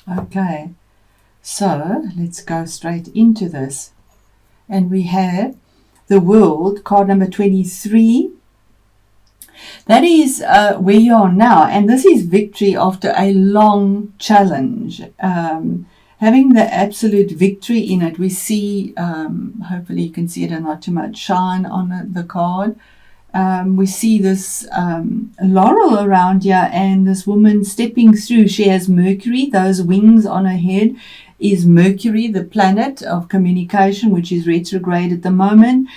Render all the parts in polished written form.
Okay, so let's go straight into this. And we have the World, card number 23. That is where you are now, and this is victory after a long challenge. Having the absolute victory in it, we see, hopefully you can see it and not too much shine on the card. We see this laurel around here and this woman stepping through. She has Mercury, those wings on her head is Mercury, the planet of communication, which is retrograde at the moment.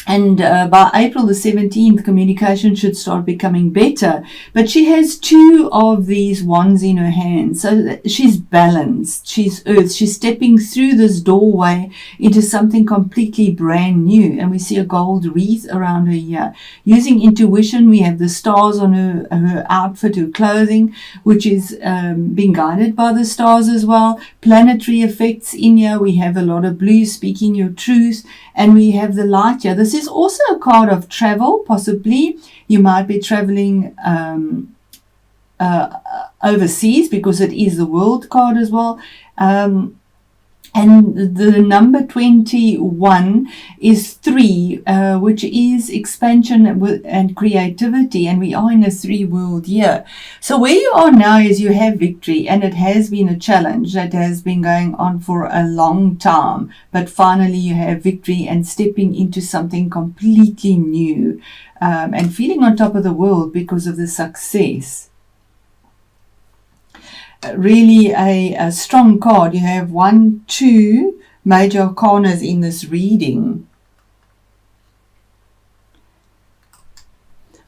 And by April the 17th, communication should start becoming better. But she has two of these wands in her hand. So she's balanced. She's earth. She's stepping through this doorway into something completely brand new. And we see a gold wreath around her here. Using intuition, we have the stars on her outfit, her clothing, which is being guided by the stars as well. Planetary effects in here. We have a lot of blue, speaking your truth. And we have the light here. This is also a card of travel, possibly. You might be traveling overseas because it is the World card as well. And the number 21 is 3, which is expansion and creativity. And we are in a 3 world year. So where you are now is you have victory. And it has been a challenge that has been going on for a long time. But finally you have victory and stepping into something completely new. And feeling on top of the world because of the success. Really a strong card. You have 1, 2 major arcanas in this reading.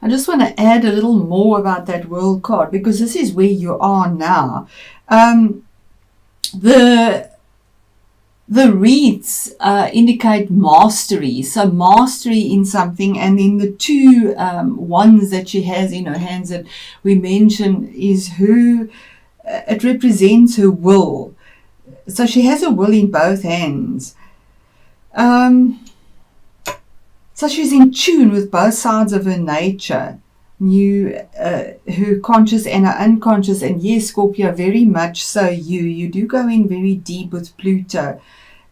I just want to add a little more about that World card because this is where you are now. The wreaths indicate mastery, so mastery in something, and then the two wands that she has in her hands that we mentioned is her. It represents her will. So she has her will in both hands. So she's in tune with both sides of her nature. Her conscious and her unconscious. And yes, Scorpio, very much so you do go in very deep with Pluto.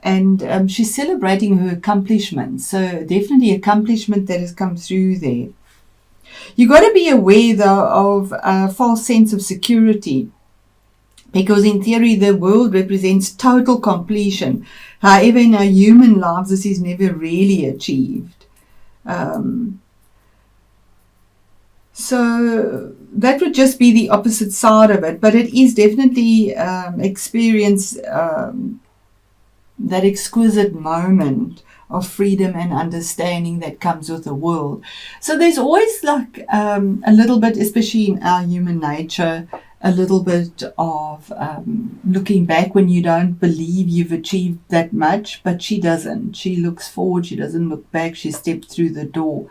And she's celebrating her accomplishments. So definitely accomplishment that has come through there. You've got to be aware, though, of a false sense of security. Because in theory, the world represents total completion. However, in our human lives, this is never really achieved. So that would just be the opposite side of it. But it is definitely experience that exquisite moment of freedom and understanding that comes with the world. So there's always like a little bit, especially in our human nature, a little bit of looking back when you don't believe you've achieved that much, but she doesn't. She looks forward. She doesn't look back. She stepped through the door.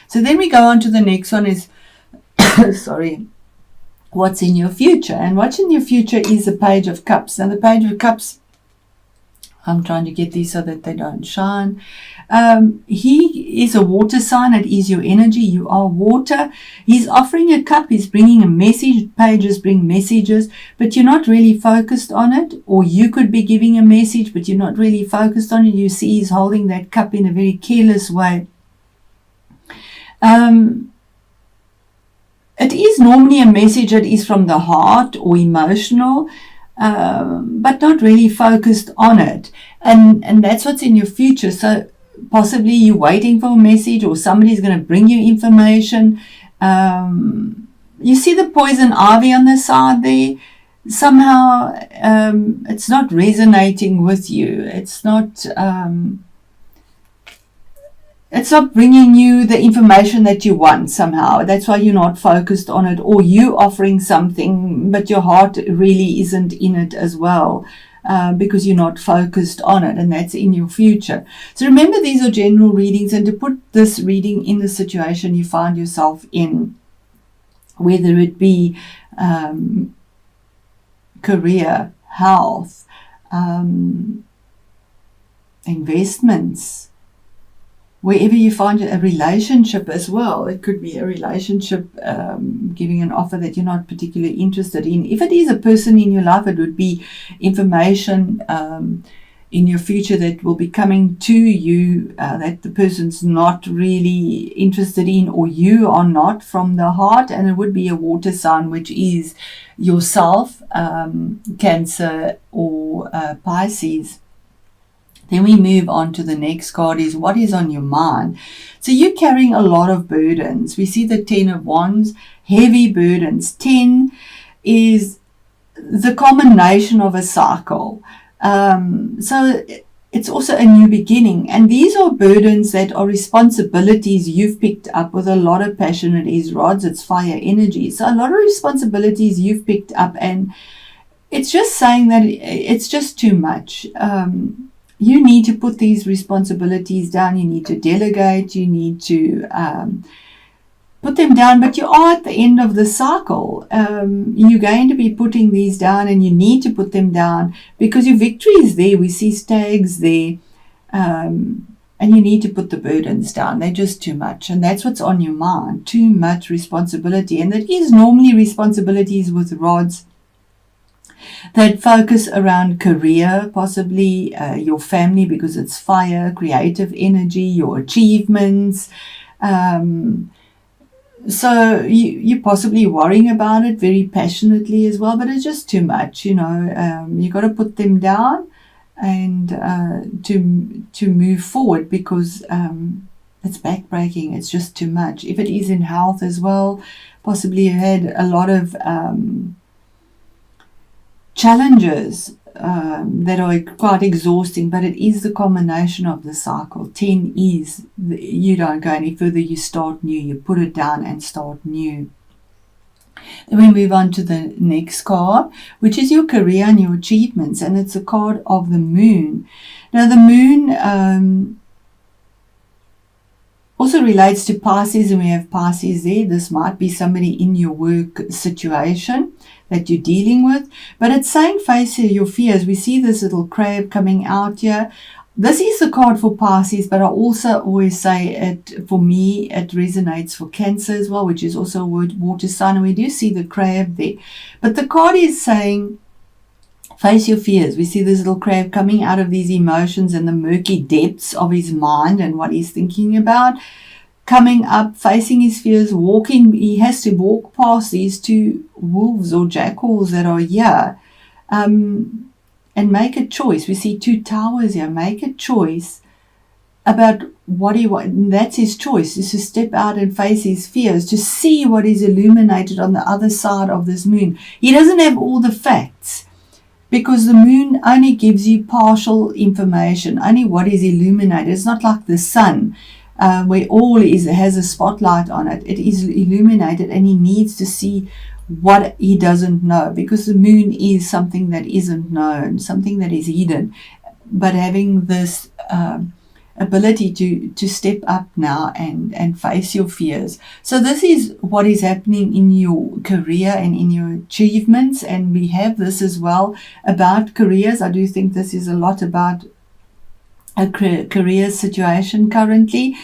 So then we go on to the next one is, sorry, what's in your future? And what's in your future is the Page of Cups. Now the Page of Cups, I'm trying to get these so that they don't shine. He is a water sign. It is your energy. You are water. He's offering a cup. He's bringing a message. Pages bring messages, but you're not really focused on it. Or you could be giving a message, but you're not really focused on it. You see he's holding that cup in a very careless way. It is normally a message that is from the heart or emotional, but not really focused on it. And that's what's in your future. So possibly you're waiting for a message or somebody's going to bring you information. You see the poison ivy on the side there. Somehow it's not resonating with you. It's not bringing you the information that you want somehow. That's why you're not focused on it, or you offering something, but your heart really isn't in it as well, because you're not focused on it, and that's in your future. So remember, these are general readings, and to put this reading in the situation you find yourself in, whether it be career, health, investments, wherever you find a relationship as well. It could be a relationship giving an offer that you're not particularly interested in. If it is a person in your life, it would be information in your future that will be coming to you that the person's not really interested in, or you are not, from the heart. And it would be a water sign, which is yourself, Cancer or Pisces. Then we move on to the next card, is what is on your mind. So you're carrying a lot of burdens. We see the 10 of Wands, heavy burdens. 10 is the culmination of a cycle. So it's also a new beginning. And these are burdens that are responsibilities you've picked up with a lot of passion. It is rods, it's fire energy. So a lot of responsibilities you've picked up, and it's just saying that it's just too much. You need to put these responsibilities down. You need to delegate. You need to put them down. But you are at the end of the cycle. You're going to be putting these down, and you need to put them down because your victory is there. We see stags there. And you need to put the burdens down. They're just too much. And that's what's on your mind. Too much responsibility. And that is normally responsibilities with rods that focus around career, possibly your family, because it's fire, creative energy, your achievements. So you're possibly worrying about it very passionately as well, but it's just too much, you know. You got to put them down and to move forward, because it's backbreaking. It's just too much. If it is in health as well, possibly you had a lot of challenges that are quite exhausting, but it is the culmination of the cycle. 10 is you don't go any further, you start new, you put it down and start new. Then we move on to the next card, which is your career and your achievements, and it's a card of the moon. Now the moon also relates to Pisces, and we have Pisces there. This might be somebody in your work situation that you're dealing with, but it's saying face your fears. We see this little crab coming out here. This is the card for Pisces, but I also always say it, for me, it resonates for Cancer as well, which is also a water sign, and we do see the crab there. But the card is saying face your fears. We see this little crab coming out of these emotions and the murky depths of his mind and what he's thinking about, coming up, facing his fears, walking. He has to walk past these two wolves or jackals that are here, and make a choice. We see two towers here. Make a choice about what he wants. That's his choice, is to step out and face his fears, to see what is illuminated on the other side of this moon. He doesn't have all the facts, because the moon only gives you partial information, only what is illuminated. It's not like the sun, where all has a spotlight on it. It is illuminated, and he needs to see what he doesn't know, because the moon is something that isn't known, something that is hidden. But having this ability to step up now and face your fears. So this is what is happening in your career and in your achievements. And we have this as well about careers. I do think this is a lot about a career situation currently,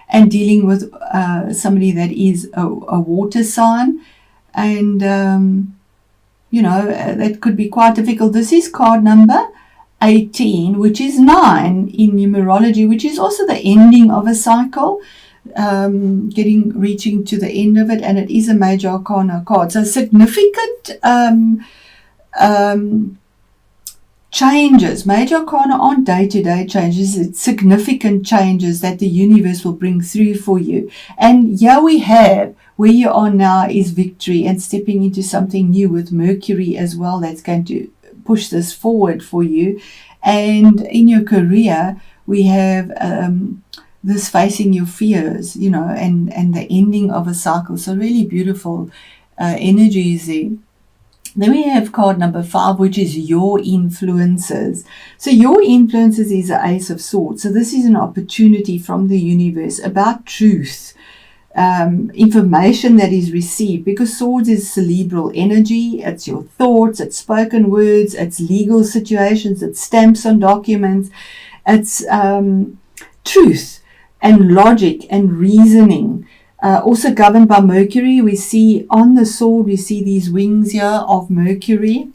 and dealing with somebody that is a water sign. And, that could be quite difficult. This is card number 18, which is 9 in numerology, which is also the ending of a cycle, reaching to the end of it, and it is a major arcana card. So significant changes. Major arcana aren't day-to-day changes. It's significant changes that the universe will bring through for you. And here we have, where you are now is victory and stepping into something new with Mercury as well. That's going to push this forward for you. And in your career, we have this facing your fears, and the ending of a cycle. So really beautiful energies there. Then we have card number 5, which is your influences. So your influences is the Ace of Swords. So this is an opportunity from the universe about truth, information that is received, because swords is cerebral energy. It's your thoughts, it's spoken words, it's legal situations, it's stamps on documents, it's truth. and logic and reasoning. Also governed by Mercury. We see on the sword, we see these wings here of Mercury.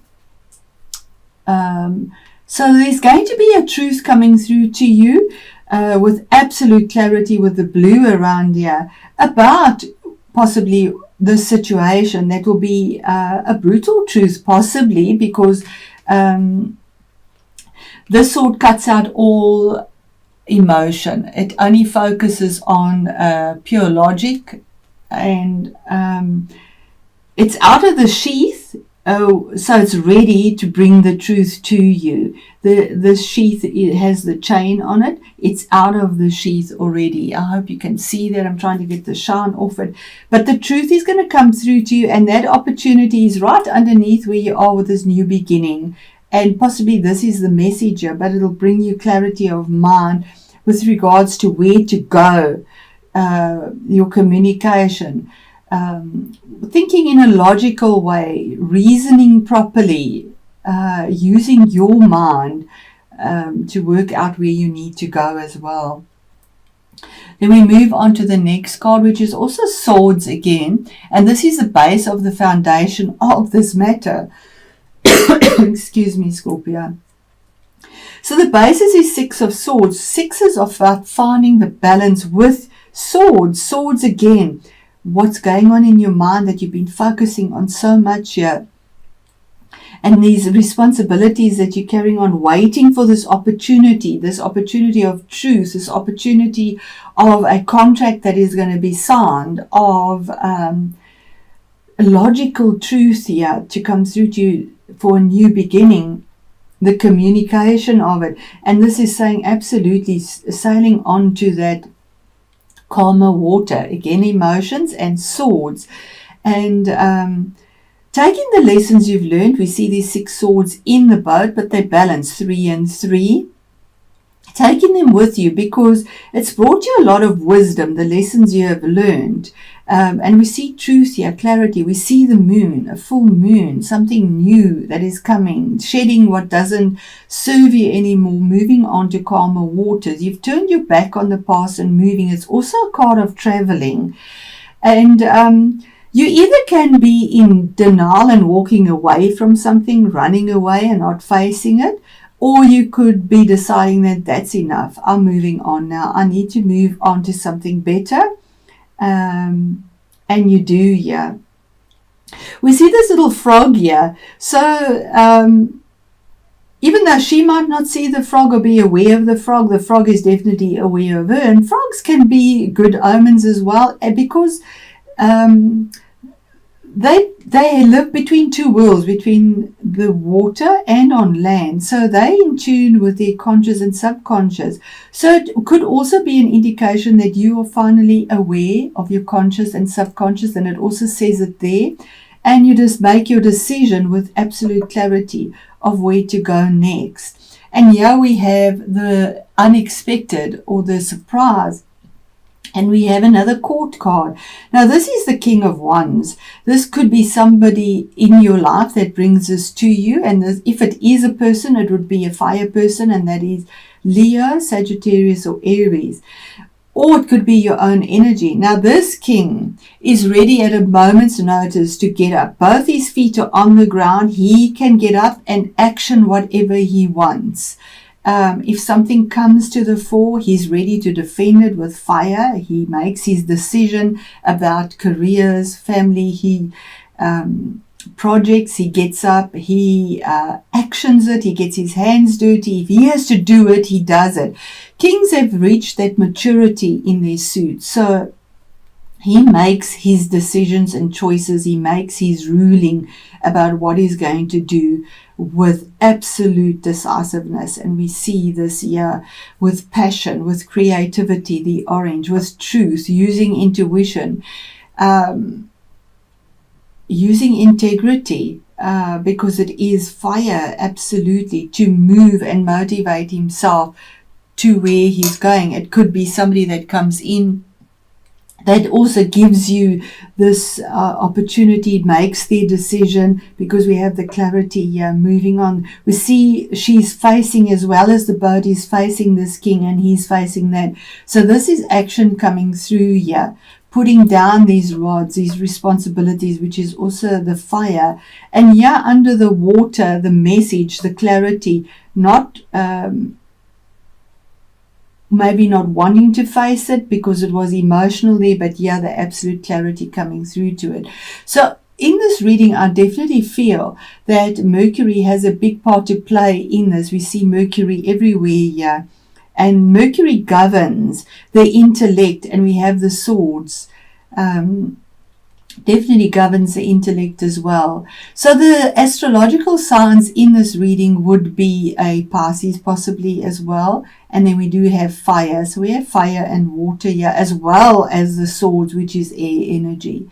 So there's going to be a truth coming through to you with absolute clarity with the blue around here about possibly the situation that will be a brutal truth, possibly, because this sword cuts out all emotion. It only focuses on pure logic, and it's out of the sheath. Oh, so it's ready to bring the truth to you. The sheath, it has the chain on it. It's out of the sheath already. I hope you can see that. I'm trying to get the shine off it. But the truth is going to come through to you, and that opportunity is right underneath where you are with this new beginning. And possibly this is the messenger, but it'll bring you clarity of mind with regards to where to go, your communication. Thinking in a logical way, reasoning properly, using your mind to work out where you need to go as well. Then we move on to the next card, which is also swords again. And this is the base of the foundation of this matter. Excuse me, Scorpio. So the basis is Six of Swords. Sixes are about finding the balance with swords. Swords again. What's going on in your mind that you've been focusing on so much here, and these responsibilities that you're carrying on, waiting for this opportunity of truth, this opportunity of a contract that is going to be signed, of logical truth here to come through to you for a new beginning, the communication of it. And this is saying absolutely sailing on to that calmer water, again emotions and swords, and taking the lessons you've learned. We see these 6 swords in the boat, but they balance 3 and 3, taking them with you because it's brought you a lot of wisdom, the lessons you have learned. And we see truth here, clarity. We see the moon, a full moon, something new that is coming, shedding what doesn't serve you anymore, moving on to calmer waters. You've turned your back on the past and moving. It's also a card of traveling. And you either can be in denial and walking away from something, running away and not facing it, or you could be deciding that that's enough. I'm moving on now. I need to move on to something better. And you do, yeah. We see this little frog here. So even though she might not see the frog or be aware of the frog is definitely aware of her. And frogs can be good omens as well, because they live between two worlds, between the water and on land. So they're in tune with their conscious and subconscious. So it could also be an indication that you are finally aware of your conscious and subconscious, and it also says it there. And you just make your decision with absolute clarity of where to go next. And here we have the unexpected or the surprise. And we have another court card. Now, this is the King of Wands. This could be somebody in your life that brings this to you. And this, if it is a person, it would be a fire person, and that is Leo, Sagittarius, or Aries. Or it could be your own energy. Now, this king is ready at a moment's notice to get up. Both his feet are on the ground. He can get up and action whatever he wants. If something comes to the fore, he's ready to defend it with fire. He makes his decision about careers, family, projects. He gets up, he actions it, he gets his hands dirty. If he has to do it, he does it. Kings have reached that maturity in their suit. So he makes his decisions and choices. He makes his ruling about what he's going to do with absolute decisiveness. And we see this here with passion, with creativity, the orange, with truth, using intuition, using integrity, because it is fire, absolutely, to move and motivate himself to where he's going. It could be somebody that comes in that also gives you this opportunity. It makes their decision, because we have the clarity here. Moving on, we see she's facing, as well as the boat is facing this king, and he's facing that. So this is action coming through here, putting down these rods, these responsibilities, which is also the fire. And here under the water, the message, the clarity, not maybe not wanting to face it because it was emotional there, but yeah, the absolute clarity coming through to it. So in this reading, I definitely feel that Mercury has a big part to play in this. We see Mercury everywhere here, and Mercury governs the intellect, and we have the swords. Definitely governs the intellect as well. So the astrological signs in this reading would be a Pisces possibly as well. And then we do have fire. So we have fire and water here, as well as the swords, which is air energy.